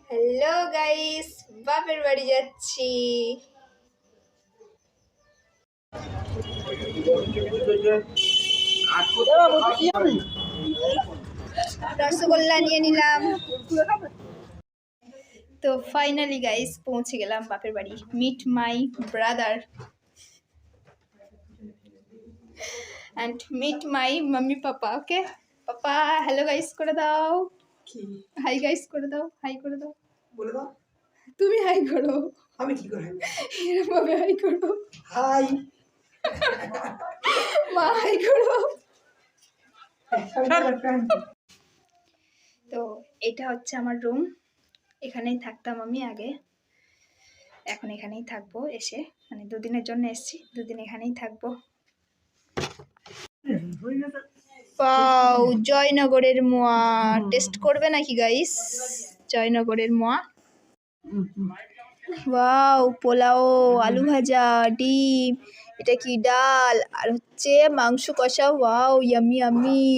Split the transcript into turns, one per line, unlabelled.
Hello guys, বাপের বাড়ি যাচ্ছি। রসগোল্লা নিয়ে নিলাম। তো ফাইনালি গাইস পৌঁছে গেলাম বাপের বাড়ি। Meet my brother and meet my mummy papa. Okay papa, hello guys করে দাও, হাই গাইস করে দাও, হাই করে দাও,
বলে দাও।
তুমি হাই করো।
আমি কি করে
এরকম ভাবে হাই করো।
হাই
মা হাই করো। তো এটা হচ্ছে আমার রুম, এখানেই থাকতাম আমি আগে, এখন এখানেই থাকবো। এসে মানে দুদিনের জন্য এসেছি, দুদিন এখানেই থাকবো। পাও জয়নগরের মোয়া টেস্ট করবে নাকি গাইস? জয়নগরের মোয়া। ওয়াও, পোলাও, আলু ভাজা, ডিম, এটা কি ডাল, আর হচ্ছে মাংস কষা। Wow yummy yummy.